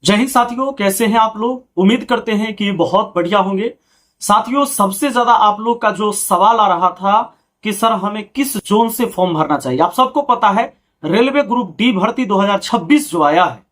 जय हिंद साथियों, कैसे हैं आप लोग। उम्मीद करते हैं कि बहुत बढ़िया होंगे। साथियों, सबसे ज्यादा आप लोग का जो सवाल आ रहा था कि सर हमें किस जोन से फॉर्म भरना चाहिए। आप सबको पता है रेलवे ग्रुप डी भर्ती 2026 जो आया है,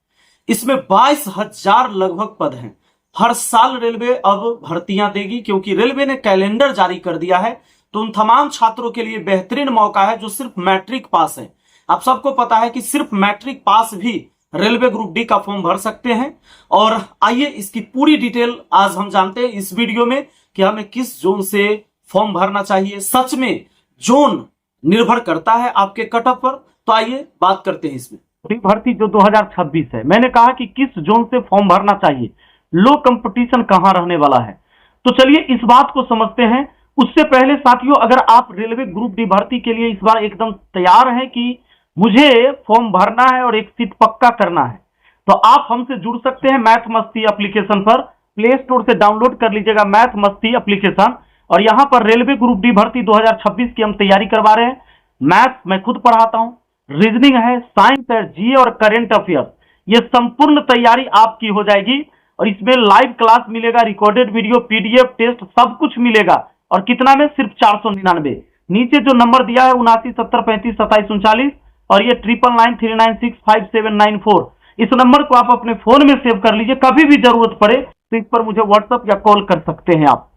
इसमें 22,000 लगभग पद हैं। हर साल रेलवे अब भर्तियां देगी क्योंकि रेलवे ने कैलेंडर जारी कर दिया है। तो उन तमाम छात्रों के लिए बेहतरीन मौका है जो सिर्फ मैट्रिक पास है। आप सबको पता है कि सिर्फ मैट्रिक पास भी रेलवे ग्रुप डी का फॉर्म भर सकते हैं। और आइए इसकी पूरी डिटेल आज हम जानते हैं इस वीडियो में कि हमें किस जोन से फॉर्म भरना चाहिए। सच में जोन निर्भर करता है आपके कट ऑफ पर। तो आइए बात करते हैं इसमें। भर्ती जो 2026 है, मैंने कहा कि किस जोन से फॉर्म भरना चाहिए, लो कंपटीशन कहां रहने वाला है। तो चलिए इस बात को समझते हैं। उससे पहले साथियों, अगर आप रेलवे ग्रुप डी भर्ती के लिए इस बार एकदम तैयार हैं कि मुझे फॉर्म भरना है और एक सीट पक्का करना है, तो आप हमसे जुड़ सकते हैं मैथ मस्ती एप्लीकेशन पर। प्ले स्टोर से डाउनलोड कर लीजिएगा मैथ मस्ती एप्लीकेशन। और यहां पर रेलवे ग्रुप डी भर्ती 2026 की हम तैयारी करवा रहे हैं। मैथ मैं खुद पढ़ाता हूं, रीजनिंग है, साइंस है, जीए और करेंट अफेयर्स, ये संपूर्ण तैयारी आपकी हो जाएगी। और इसमें लाइव क्लास मिलेगा, रिकॉर्डेड वीडियो, पीडीएफ, टेस्ट, सब कुछ मिलेगा। और कितना में? सिर्फ 499। नीचे जो नंबर दिया है 7970352739 और ये 9993965794, इस नंबर को आप अपने फोन में सेव कर लीजिए। कभी भी जरूरत पड़े तो इस पर मुझे व्हाट्सएप या कॉल कर सकते हैं आप।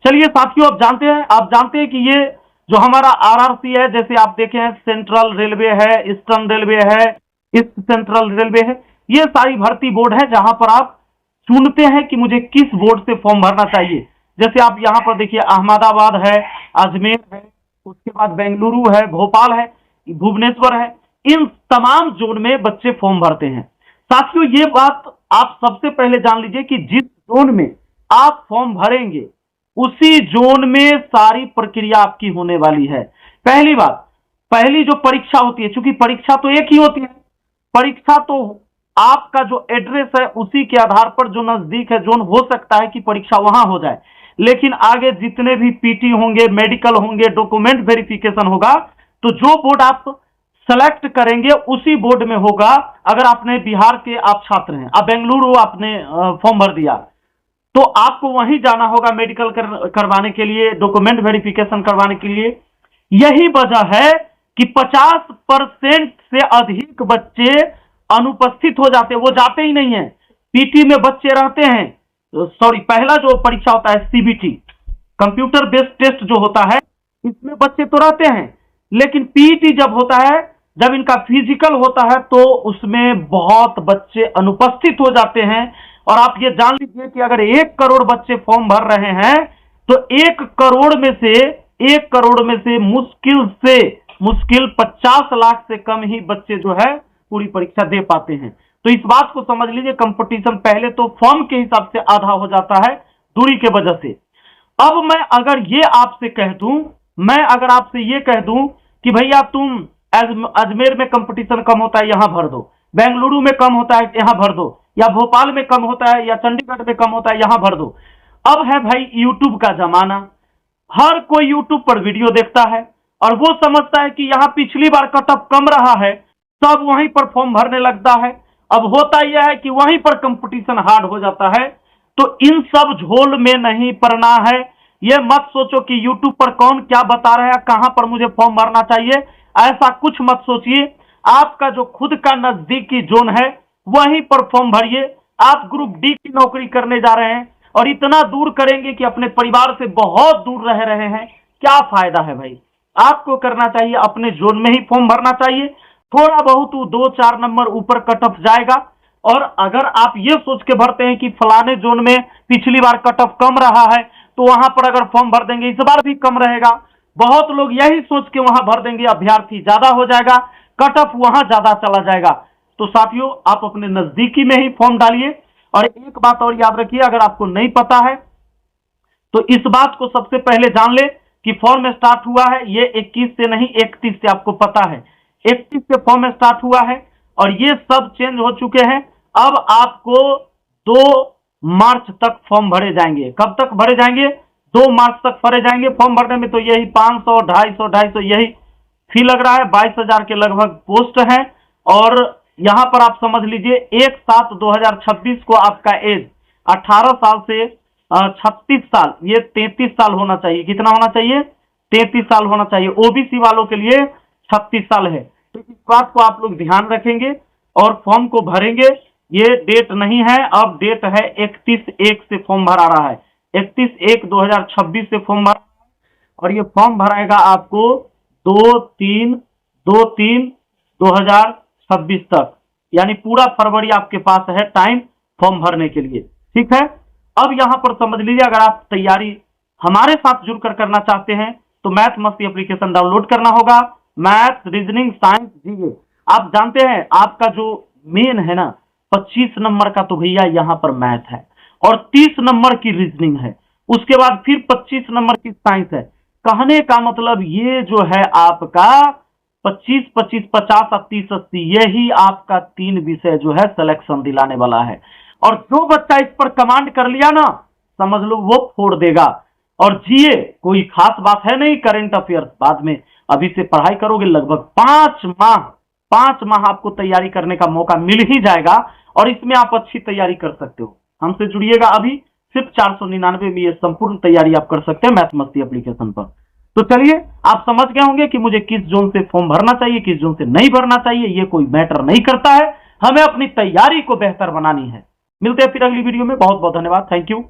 चलिए साथियों, आप जानते हैं कि ये जो हमारा आरआरसी है, जैसे आप देखे हैं सेंट्रल रेलवे है, ईस्टर्न रेलवे है, ईस्ट सेंट्रल रेलवे है, ये सारी भर्ती बोर्ड है जहां पर आप चुनते हैं कि मुझे किस बोर्ड से फॉर्म भरना चाहिए। जैसे आप यहां पर देखिए, अहमदाबाद है, अजमेर है, उसके बाद बेंगलुरु है, भोपाल है, भुवनेश्वर है, इन तमाम जोन में बच्चे फॉर्म भरते हैं। साथियों, ये बात आप सबसे पहले जान लीजिए कि जिस जोन में आप फॉर्म भरेंगे उसी जोन में सारी प्रक्रिया आपकी होने वाली है। पहली बात, पहली जो परीक्षा होती है, चूंकि परीक्षा तो एक ही होती है, परीक्षा तो आपका जो एड्रेस है उसी के आधार पर जो नजदीक है जोन, हो सकता है कि परीक्षा वहां हो जाए। लेकिन आगे जितने भी पीटी होंगे, मेडिकल होंगे, डॉक्यूमेंट वेरिफिकेशन होगा, तो जो बोर्ड आप सेलेक्ट करेंगे उसी बोर्ड में होगा। अगर आपने बिहार के आप छात्र हैं, आप बेंगलुरु आपने फॉर्म भर दिया, तो आपको वहीं जाना होगा मेडिकल करवाने के लिए, डॉक्यूमेंट वेरिफिकेशन करवाने के लिए। यही वजह है कि 50% से अधिक बच्चे अनुपस्थित हो जाते हैं, वो जाते ही नहीं है। पीटी में बच्चे रहते हैं, सॉरी, पहला जो परीक्षा होता है सीबीटी, कंप्यूटर बेस्ड टेस्ट जो होता है, इसमें बच्चे तो रहते हैं, लेकिन पीटी जब होता है, जब इनका फिजिकल होता है, तो उसमें बहुत बच्चे अनुपस्थित हो जाते हैं। और आप ये जान लीजिए कि अगर 1 करोड़ बच्चे फॉर्म भर रहे हैं, तो 1 करोड़ में से मुश्किल 50 लाख से कम ही बच्चे जो है पूरी परीक्षा दे पाते हैं। तो इस बात को समझ लीजिए, कंपटीशन पहले तो फॉर्म के हिसाब से आधा हो जाता है दूरी के वजह से। अब मैं अगर आपसे ये कह दूं कि भैया तुम अजमेर में कंपटीशन कम होता है, यहां भर दो, बेंगलुरु में कम होता है, यहां भर दो, या भोपाल में कम होता है, या चंडीगढ़ में कम होता है, यहां भर दो। अब है भाई यूट्यूब का जमाना, हर कोई यूट्यूब पर वीडियो देखता है और वो समझता है कि यहां पिछली बार कट ऑफ कम रहा है, सब वहीं पर फॉर्म भरने लगता है। अब होता यह है कि वहीं पर कंपटीशन हार्ड हो जाता है। तो इन सब झोल में नहीं पड़ना है। ये मत सोचो कि यूट्यूब पर कौन क्या बता रहा है, कहां पर मुझे फॉर्म भरना चाहिए, ऐसा कुछ मत सोचिए। आपका जो खुद का नजदीकी जोन है वहीं पर फॉर्म भरिए। आप ग्रुप डी की नौकरी करने जा रहे हैं और इतना दूर करेंगे कि अपने परिवार से बहुत दूर रह रहे हैं, क्या फायदा है भाई। आपको करना चाहिए अपने जोन में ही फॉर्म भरना चाहिए। थोड़ा बहुत 2-4 नंबर ऊपर कट ऑफ जाएगा। और अगर आप ये सोच के भरते हैं कि फलाने जोन में पिछली बार कट ऑफ कम रहा है, तो वहां पर अगर फॉर्म भर देंगे इस बार भी कम रहेगा, बहुत लोग यही सोच के वहां भर देंगे, अभ्यर्थी ज्यादा हो जाएगा, कट ऑफ वहां ज्यादा चला जाएगा। तो साथियों, आप अपने नजदीकी में ही फॉर्म डालिए। और एक बात और याद रखिए, अगर आपको नहीं पता है तो इस बात को सबसे पहले जान ले कि फॉर्म स्टार्ट हुआ है, ये 21 से नहीं 31 से, आपको पता है 31 से फॉर्म स्टार्ट हुआ है और ये सब चेंज हो चुके हैं। अब आपको 2 मार्च तक फॉर्म भरे जाएंगे। कब तक भरे जाएंगे? 2 मार्च तक भरे जाएंगे। फॉर्म भरने में तो यही 500, 250, यही फी लग रहा है। 22,000 के लगभग पोस्ट है और यहां पर आप समझ लीजिए 1/7/2026 को आपका एज 18 साल से 36 साल, ये 33 साल होना चाहिए। कितना होना चाहिए? 33 साल होना चाहिए। ओबीसी वालों के लिए 36 साल है। तो इस बात को आप लोग ध्यान रखेंगे और फॉर्म को भरेंगे। ये डेट नहीं है, अब डेट है 31/1 से फॉर्म भरा रहा है। 31/1/2026 से फॉर्म भरा और ये फॉर्म भराएगा आपको 2/3/2026 तक, यानी पूरा फरवरी आपके पास है टाइम फॉर्म भरने के लिए। ठीक है, अब यहां पर समझ लीजिए, अगर आप तैयारी हमारे साथ जुड़कर करना चाहते हैं तो मैथ मस्ती एप्लीकेशन डाउनलोड करना होगा। Math, reasoning, science, GK. आप जानते हैं आपका जो मेन है ना 25 नंबर का, तो भैया यहां पर मैथ है और 30 नंबर की रीजनिंग है। उसके बाद फिर 25 नंबर की साइंस है। कहने का मतलब ये जो है आपका 25-25, 50 और 30-80, यही आपका 3 विषय जो है सिलेक्शन दिलाने वाला है। और जो बच्चा इस पर कमांड कर लिया ना, समझ लो वो फोड़ देगा। और जीए कोई खास बात है नहीं, करंट अफेयर्स बाद में, अभी से पढ़ाई करोगे लगभग 5 माह आपको तैयारी करने का मौका मिल ही जाएगा और इसमें आप अच्छी तैयारी कर सकते हो। हमसे जुड़िएगा, अभी सिर्फ 499 में ये संपूर्ण तैयारी आप कर सकते हैं मैथ मस्ती एप्लीकेशन पर। तो चलिए, आप समझ गए होंगे कि मुझे किस जोन से फॉर्म भरना चाहिए, किस जोन से नहीं भरना चाहिए। ये कोई मैटर नहीं करता है, हमें अपनी तैयारी को बेहतर बनानी है। मिलते हैं फिर अगली वीडियो में। बहुत बहुत धन्यवाद, थैंक यू।